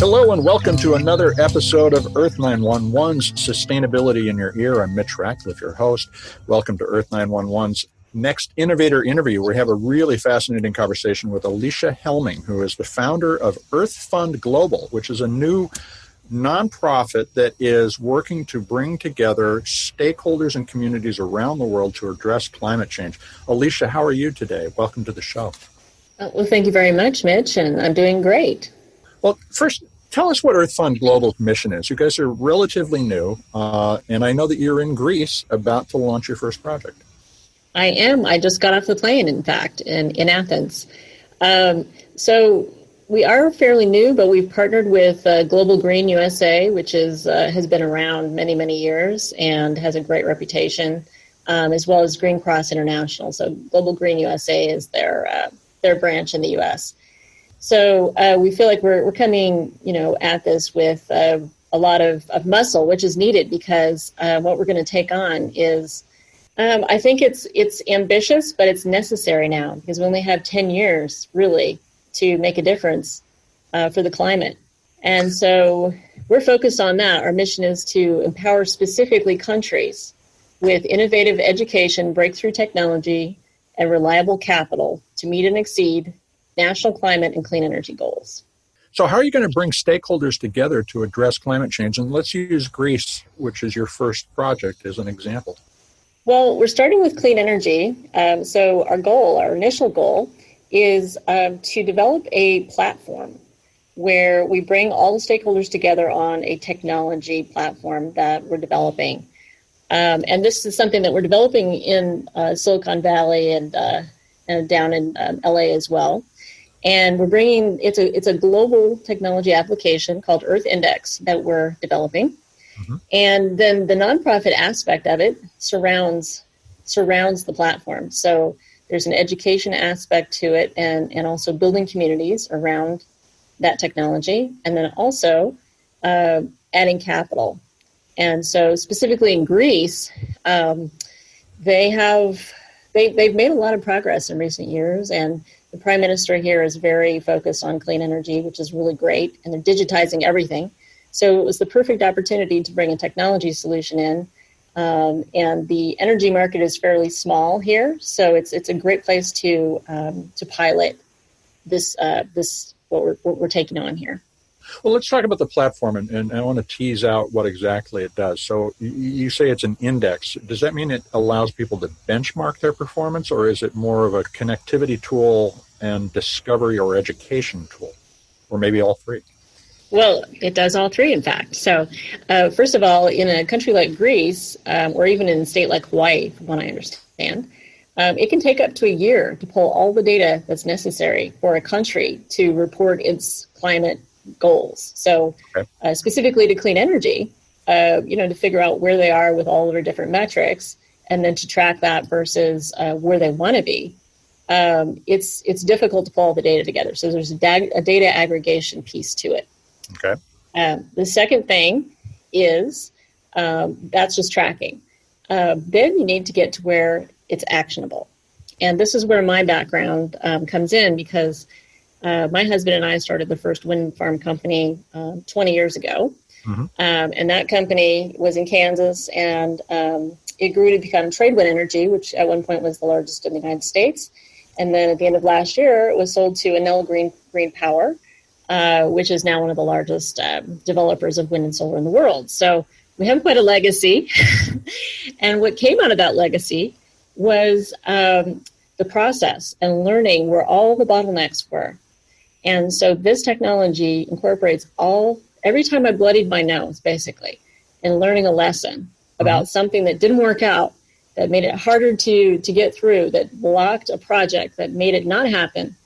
Hello and welcome to another episode of Earth911's Sustainability in Your Ear. I'm Mitch Ratcliffe, your host. Welcome to Earth911's next innovator interview. We have a really fascinating conversation with Alysia Helming, who is the founder of EarthFund Global, which is a new nonprofit that is working to bring together stakeholders and communities around the world to address climate change. Alysia, how are you today? Welcome to the show. Well, thank you very much, Mitch, and I'm doing great. Well, first, tell us what EarthFund Global's mission is. You guys are relatively new, and I know that you're in Greece about to launch your first project. I am. I just got off the plane, in fact, in Athens. So we are fairly new, but we've partnered with Global Green USA, which is has been around many, many years and has a great reputation, as well as Green Cross International. So Global Green USA is their branch in the U.S. So we feel like we're coming, at this with a lot of muscle, which is needed because what we're going to take on is, I think it's ambitious, but it's necessary now because we only have 10 years really to make a difference for the climate. And so we're focused on that. Our mission is to empower specifically countries with innovative education, breakthrough technology, and reliable capital to meet and exceed national climate and clean energy goals. So how are you going to bring stakeholders together to address climate change? And let's use Greece, which is your first project, as an example. Well, we're starting with clean energy. So our initial goal, is to develop a platform where we bring all the stakeholders together on a technology platform that we're developing. And this is something that we're developing in Silicon Valley and down in LA as well. And we're bringing, it's a global technology application called Earth Index that we're developing. Mm-hmm. And then the nonprofit aspect of it surrounds the platform. So there's an education aspect to it and also building communities around that technology. And then also adding capital. And so specifically in Greece, they've made a lot of progress in recent years, and the Prime Minister here is very focused on clean energy, which is really great, and they're digitizing everything. So it was the perfect opportunity to bring a technology solution in, and the energy market is fairly small here, so it's a great place to pilot this what we're taking on here. Well, let's talk about the platform, and I want to tease out what exactly it does. So you say it's an index. Does that mean it allows people to benchmark their performance, or is it more of a connectivity tool and discovery or education tool, or maybe all three? Well, it does all three, in fact. So first of all, in a country like Greece, or even in a state like Hawaii, from what I understand, it can take up to a year to pull all the data that's necessary for a country to report its climate goals. So specifically to clean energy, to figure out where they are with all of their different metrics and then to track that versus where they want to be. It's difficult to pull all the data together. So there's a data aggregation piece to it. Okay. The second thing is that's just tracking. Then you need to get to where it's actionable. And this is where my background comes in because my husband and I started the first wind farm company 20 years ago. Mm-hmm. And that company was in Kansas, and it grew to become Tradewind Energy, which at one point was the largest in the United States. And then at the end of last year, it was sold to Enel Green Power, which is now one of the largest developers of wind and solar in the world. So we have quite a legacy. And what came out of that legacy was the process and learning where all the bottlenecks were. And so this technology incorporates every time I bloodied my nose, basically, and learning a lesson about something that didn't work out, that made it harder to get through, that blocked a project, that made it not happen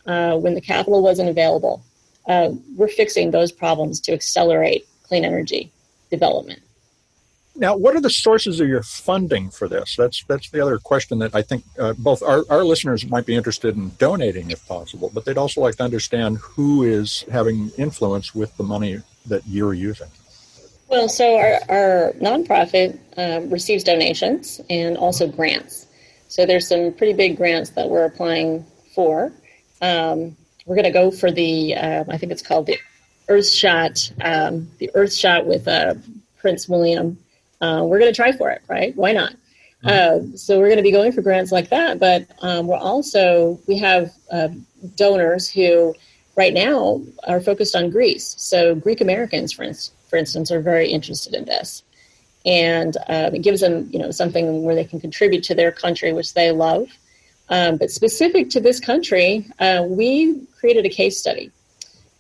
when the capital wasn't available. We're fixing those problems to accelerate clean energy development. Now, what are the sources of your funding for this? That's the other question that I think both our listeners might be interested in donating if possible, but they'd also like to understand who is having influence with the money that you're using. Well, so our nonprofit receives donations and also grants. So there's some pretty big grants that we're applying for. We're going to go for the, I think it's called the the Earth shot with Prince William. We're going to try for it, right? Why not? So we're going to be going for grants like that, but we have donors who right now are focused on Greece. So Greek Americans, for instance, are very interested in this. And it gives them, something where they can contribute to their country, which they love. But specific to this country, we created a case study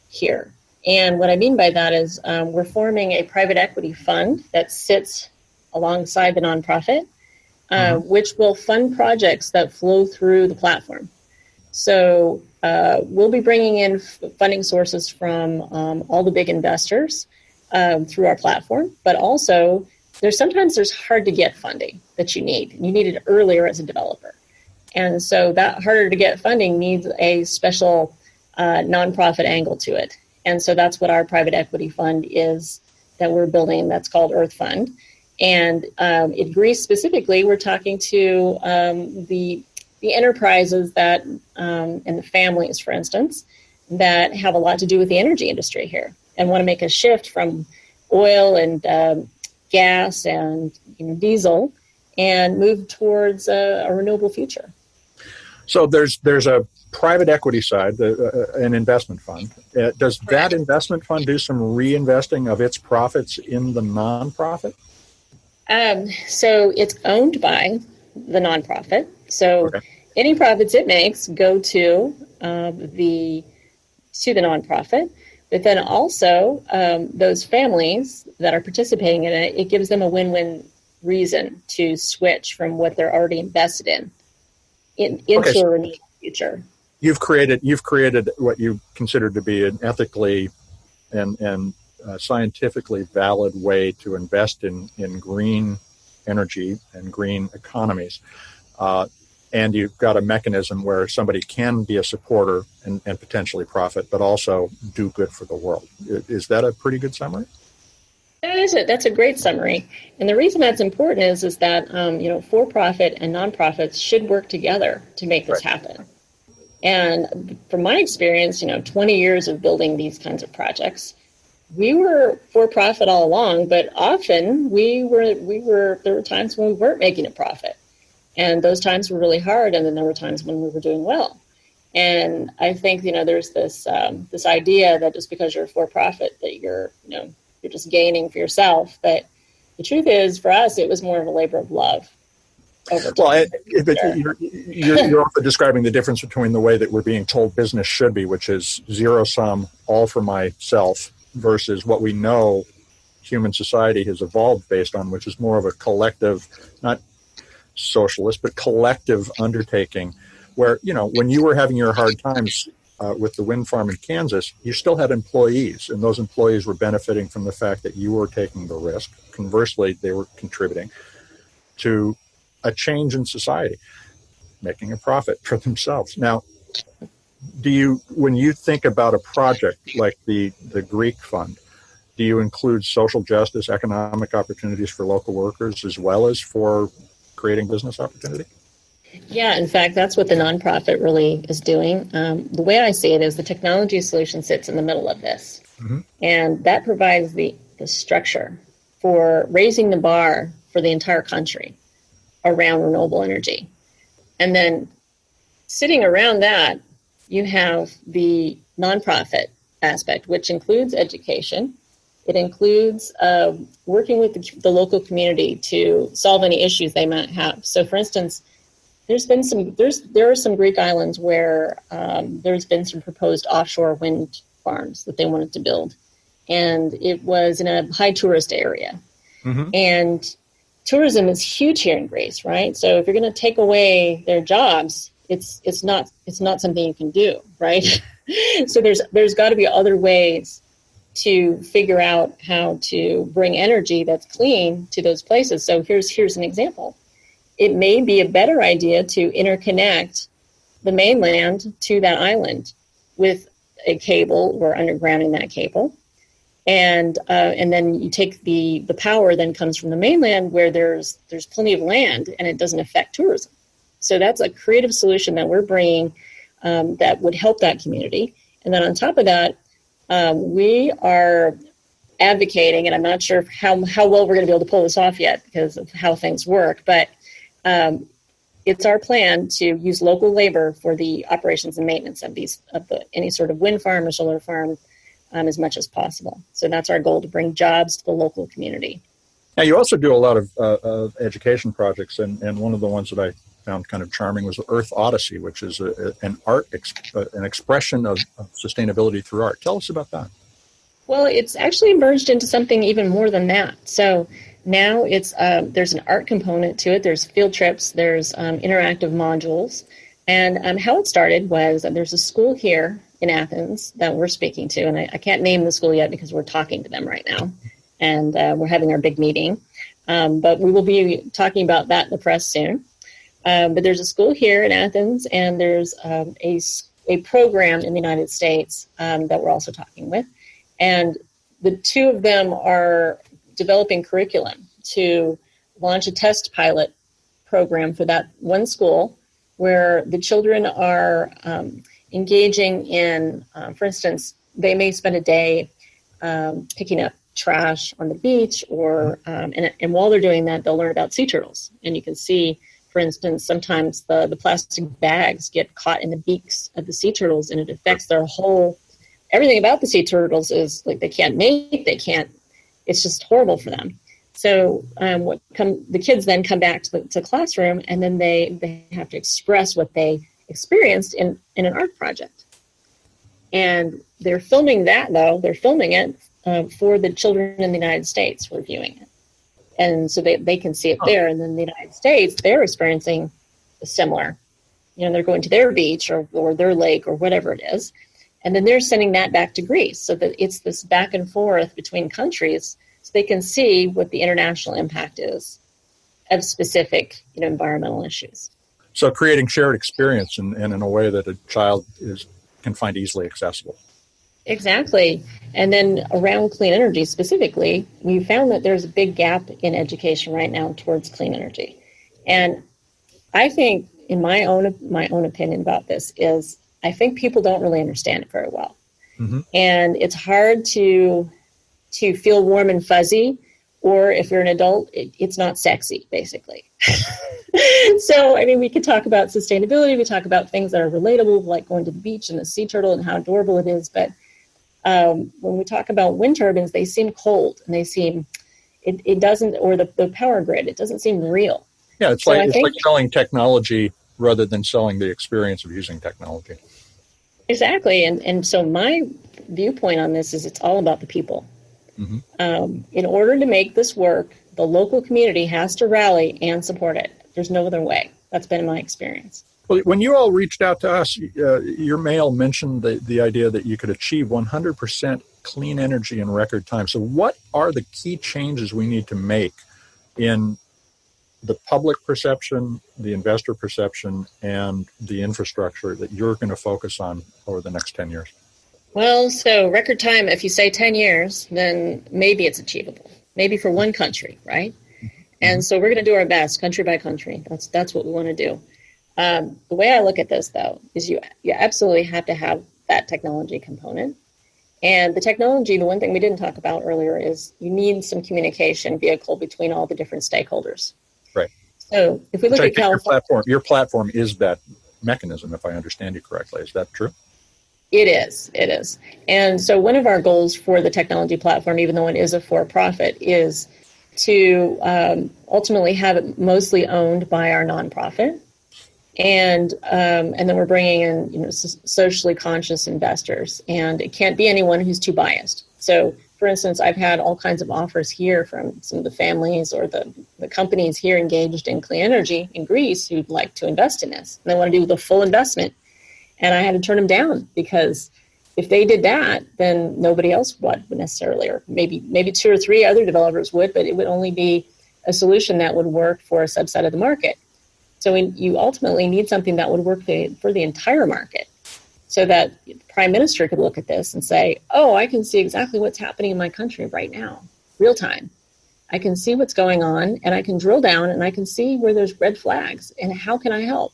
here. And what I mean by that is we're forming a private equity fund that sits alongside the nonprofit, which will fund projects that flow through the platform. So we'll be bringing in funding sources from all the big investors through our platform, but also sometimes there's hard to get funding that you need. You need it earlier as a developer. And so that harder to get funding needs a special nonprofit angle to it. And so that's what our private equity fund is that we're building. That's called EarthFund. And in Greece specifically, we're talking to the enterprises that and the families, for instance, that have a lot to do with the energy industry here and want to make a shift from oil and gas and diesel and move towards a renewable future. So there's a private equity side, an investment fund. Does that investment fund do some reinvesting of its profits in the nonprofit? So it's owned by the nonprofit. So any profits it makes go to the nonprofit. But then also those families that are participating in it, it gives them a win-win reason to switch from what they're already invested into a renewable future. You've created what you consider to be an ethically and scientifically valid way to invest in green energy and green economies. And you've got a mechanism where somebody can be a supporter and potentially profit, but also do good for the world. Is that a pretty good summary? That is it. That's a great summary. And the reason that's important is that, for-profit and nonprofits should work together to make this happen. And from my experience, 20 years of building these kinds of projects, we were for-profit all along, but often there were times when we weren't making a profit. And those times were really hard, and then there were times when we were doing well. And I think, there's this idea that just because you're for-profit that you're just gaining for yourself. But the truth is, for us, it was more of a labor of love over time. Well, you're also describing the difference between the way that we're being told business should be, which is zero-sum, all for myself, versus what we know human society has evolved based on, which is more of a collective, not socialist, but collective undertaking where, when you were having your hard times with the wind farm in Kansas, you still had employees, and those employees were benefiting from the fact that you were taking the risk. Conversely, they were contributing to a change in society, making a profit for themselves. Now, when you think about a project like the Greek Fund, do you include social justice, economic opportunities for local workers, as well as for creating business opportunity? Yeah, in fact, that's what the nonprofit really is doing. The way I see it is the technology solution sits in the middle of this. And that provides the structure for raising the bar for the entire country around renewable energy. And then sitting around that, you have the nonprofit aspect, which includes education. It includes working with the local community to solve any issues they might have. So, for instance, there are some Greek islands where there's been some proposed offshore wind farms that they wanted to build, and it was in a high tourist area. And tourism is huge here in Greece, right? So if you're going to take away their jobs, it's not something you can do, right? So there's got to be other ways to figure out how to bring energy that's clean to those places. So here's an example. It may be a better idea to interconnect the mainland to that island with a cable or undergrounding that cable. And then you take the power then comes from the mainland where there's plenty of land and it doesn't affect tourism. So that's a creative solution that we're bringing that would help that community. And then on top of that, We are advocating, and I'm not sure how well we're going to be able to pull this off yet because of how things work, but it's our plan to use local labor for the operations and maintenance of any sort of wind farm or solar farm as much as possible. So that's our goal, to bring jobs to the local community. Now, you also do a lot of education projects, and one of the ones that I found kind of charming was Earth Odyssey, which is an expression of sustainability through art. Tell us about that. Well, it's actually merged into something even more than that. So now it's there's an art component to it. There's field trips. There's interactive modules. And how it started was there's a school here in Athens that we're speaking to, and I can't name the school yet because we're talking to them right now, and we're having our big meeting. But we will be talking about that in the press soon. But there's a school here in Athens, and there's a program in the United States that we're also talking with. And the two of them are developing curriculum to launch a test pilot program for that one school where the children are engaging in, for instance, they may spend a day picking up trash on the beach, or and while they're doing that, they'll learn about sea turtles. And you can see, for instance, sometimes the plastic bags get caught in the beaks of the sea turtles, and it affects their whole. Everything about the sea turtles is like they can't mate, it's just horrible for them. So the kids then come back to the classroom, and then they have to express what they experienced in an art project. And they're filming that, though. They're filming it for the children in the United States who are viewing it. And so they can see it there. And then the United States, they're experiencing similar. They're going to their beach or their lake or whatever it is. And then they're sending that back to Greece, so that it's this back and forth between countries, so they can see what the international impact is of specific environmental issues. So creating shared experience and in a way that a child can find easily accessible. Exactly. And then around clean energy specifically, we found that there's a big gap in education right now towards clean energy. And I think, in my own opinion about this, is I think people don't really understand it very well. Mm-hmm. And it's hard to feel warm and fuzzy, or if you're an adult, it's not sexy, basically. So, we could talk about sustainability. We talk about things that are relatable, like going to the beach and the sea turtle and how adorable it is. But when we talk about wind turbines, they seem cold, and it doesn't, or the power grid, it doesn't seem real. Yeah, it's like selling technology rather than selling the experience of using technology. Exactly. And so my viewpoint on this is it's all about the people. Mm-hmm. In order to make this work, the local community has to rally and support it. There's no other way. That's been my experience. Well, when you all reached out to us, your mail mentioned the idea that you could achieve 100% clean energy in record time. So what are the key changes we need to make in the public perception, the investor perception, and the infrastructure that you're going to focus on over the next 10 years? Well, so record time, if you say 10 years, then maybe it's achievable. Maybe for one country, right? Mm-hmm. And so we're going to do our best, country by country. That's what we want to do. The way I look at this, though, is you absolutely have to have that technology component. And the technology, the one thing we didn't talk about earlier, is you need some communication vehicle between all the different stakeholders. Right. So if we look at Calif, your platform is that mechanism, if I understand you correctly. Is that true? It is. And so one of our goals for the technology platform, even though it is a for-profit, is to ultimately have it mostly owned by our nonprofit. And then we're bringing in socially conscious investors. And it can't be anyone who's too biased. So, for instance, I've had all kinds of offers here from some of the families or the companies here engaged in clean energy in Greece who'd like to invest in this. And they want to do the full investment. And I had to turn them down because if they did that, then nobody else would necessarily, or maybe 2 or 3 other developers would, but it would only be a solution that would work for a subset of the market. So you ultimately need something that would work for the entire market, so that the Prime Minister could look at this and say, oh, I can see exactly what's happening in my country right now, real time. I can see what's going on, and I can drill down, and I can see where there's red flags, and how can I help?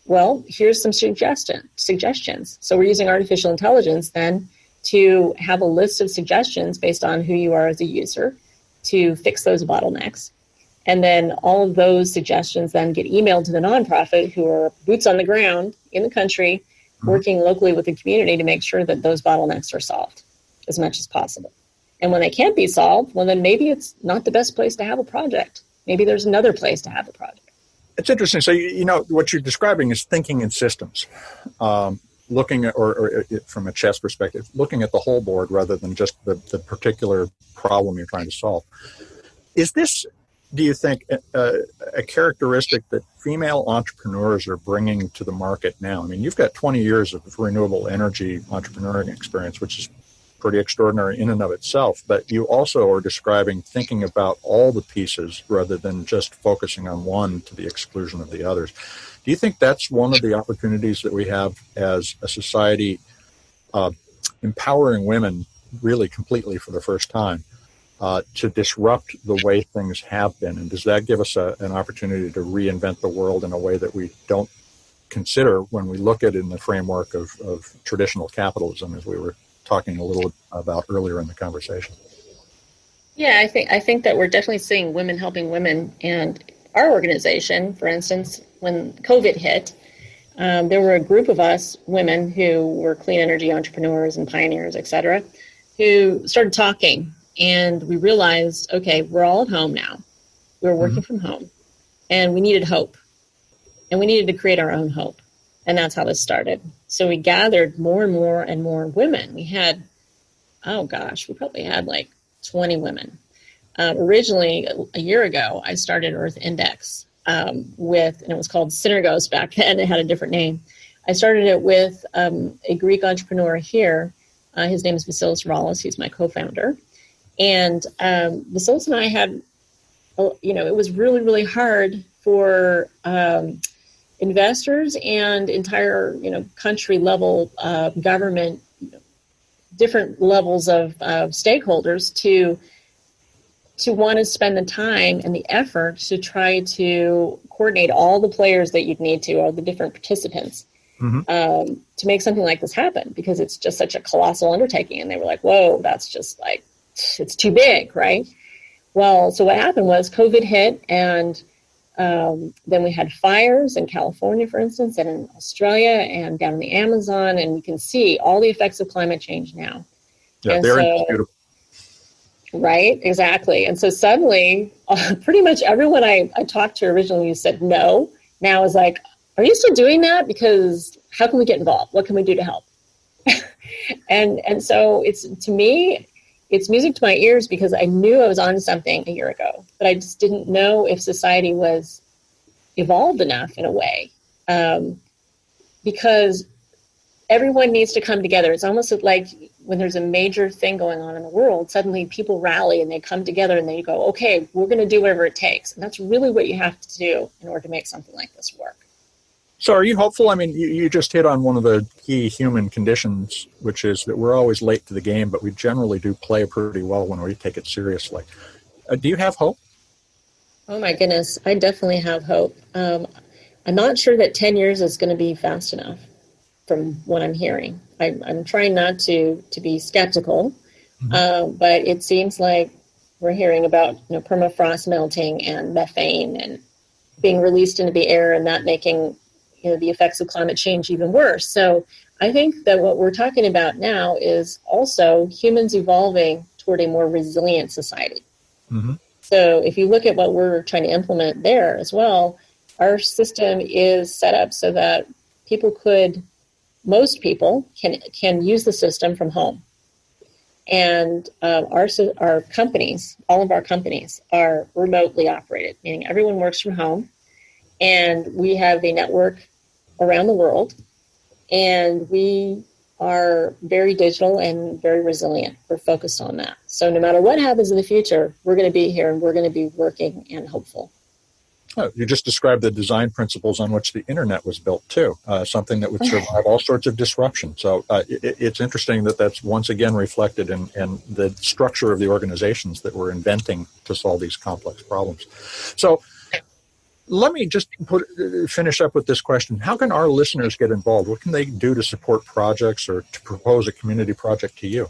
Well, here's some suggestions. So we're using artificial intelligence then to have a list of suggestions based on who you are as a user to fix those bottlenecks. And then all of those suggestions then get emailed to the nonprofit, who are boots on the ground in the country, working locally with the community to make sure that those bottlenecks are solved as much as possible. And when they can't be solved, well, then maybe it's not the best place to have a project. Maybe there's another place to have a project. It's interesting. So, you know, what you're describing is thinking in systems, looking at, or from a chess perspective, looking at the whole board rather than just the particular problem you're trying to solve. Is this, do you think, a characteristic that female entrepreneurs are bringing to the market now? I mean, you've got 20 years of renewable energy entrepreneurial experience, which is pretty extraordinary in and of itself, but you also are describing thinking about all the pieces rather than just focusing on one to the exclusion of the others. Do you think that's one of the opportunities that we have as a society, empowering women really completely for the first time, to disrupt the way things have been? And does that give us an opportunity to reinvent the world in a way that we don't consider when we look at it in the framework of traditional capitalism, as we were talking a little about earlier in the conversation? Yeah, I think that we're definitely seeing women helping women. And our organization, for instance, when COVID hit, there were a group of us women who were clean energy entrepreneurs and pioneers, et cetera, who started talking. And we realized, okay, we're all at home now. We were working from home, and we needed hope. And we needed to create our own hope. And that's how this started. So we gathered more and more and more women. We had, we probably had like 20 women. Originally, a year ago, I started Earth Index and it was called Synergos back then. It had a different name. I started it with a Greek entrepreneur here. His name is Vasilis Rallis. He's my co-founder. And Vasilis and I had, it was really, really hard for investors and entire, country level government, different levels of stakeholders to want to spend the time and the effort to try to coordinate all the players that you'd need to, all the different participants, to make something like this happen, because it's just such a colossal undertaking. And they were like, whoa, that's just like, it's too big, right? Well, so what happened was COVID hit, and then we had fires in California, for instance, and in Australia and down in the Amazon, and we can see all the effects of climate change now. Yeah, they're beautiful. Right, exactly. And so suddenly, pretty much everyone I talked to originally said no, now is like, are you still doing that? Because how can we get involved? What can we do to help? and so to me, it's music to my ears, because I knew I was onto something a year ago, but I just didn't know if society was evolved enough in a way, because everyone needs to come together. It's almost like when there's a major thing going on in the world, suddenly people rally and they come together and they go, okay, we're going to do whatever it takes. And that's really what you have to do in order to make something like this work. So are you hopeful? I mean, you just hit on one of the key human conditions, which is that we're always late to the game, but we generally do play pretty well when we take it seriously. Do you have hope? Oh, my goodness. I definitely have hope. I'm not sure that 10 years is going to be fast enough from what I'm hearing. I'm trying not to be skeptical, but it seems like we're hearing about permafrost melting and methane and being released into the air, and that making the effects of climate change even worse. So I think that what we're talking about now is also humans evolving toward a more resilient society. So if you look at what we're trying to implement there as well, our system is set up so that most people can use the system from home. And our companies, all of our companies are remotely operated, meaning everyone works from home. And we have a network around the world, and we are very digital and very resilient. We're focused on that. So no matter what happens in the future, we're going to be here and we're going to be working and hopeful. Oh, you just described the design principles on which the internet was built too, something that would survive all sorts of disruption. So it's interesting that that's once again reflected in the structure of the organizations that we're inventing to solve these complex problems. So Let me just finish up with this question. How can our listeners get involved? What can they do to support projects or to propose a community project to you?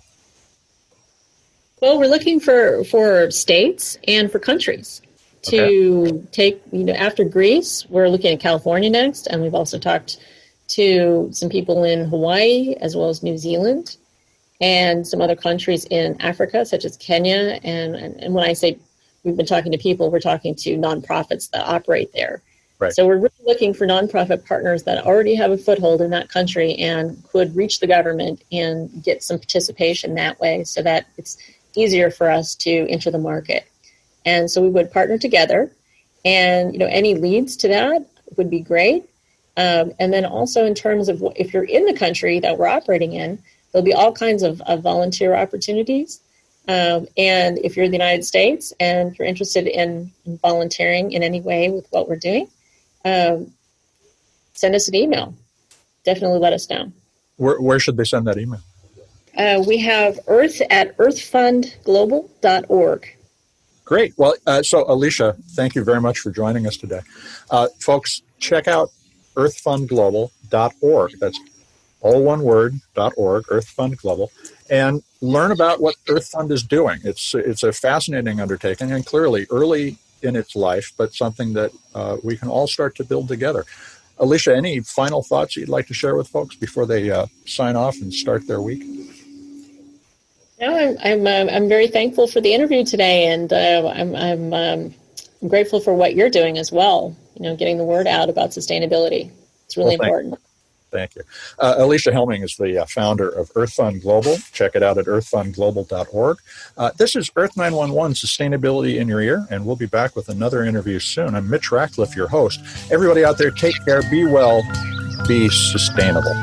Well, we're looking for states and for countries to take, after Greece, we're looking at California next, and we've also talked to some people in Hawaii as well as New Zealand and some other countries in Africa, such as Kenya. And when I say we've been talking to people, we're talking to nonprofits that operate there. Right. So we're really looking for nonprofit partners that already have a foothold in that country and could reach the government and get some participation that way so that it's easier for us to enter the market. And so we would partner together, and any leads to that would be great. And then also in terms of if you're in the country that we're operating in, there'll be all kinds of volunteer opportunities. And if you're in the United States and if you're interested in volunteering in any way with what we're doing, send us an email. Definitely let us know. Where should they send that email? We have earthfund-global.org. Great. Well, so Alysia, thank you very much for joining us today. Folks, check out earthfundglobal.org. That's all one word, .org, Earthfund Global, and learn about what EarthFund is doing. It's a fascinating undertaking and clearly early in its life, but something that we can all start to build together. Alysia, any final thoughts you'd like to share with folks before they sign off and start their week? No, I'm very thankful for the interview today, and I'm grateful for what you're doing as well. Getting the word out about sustainability. It's really important. Thank you. Alysia Helming is the founder of EarthFund Global. Check it out at earthfundglobal.org. This is Earth911 Sustainability in Your Ear, and we'll be back with another interview soon. I'm Mitch Ratcliffe, your host. Everybody out there, take care, be well, be sustainable.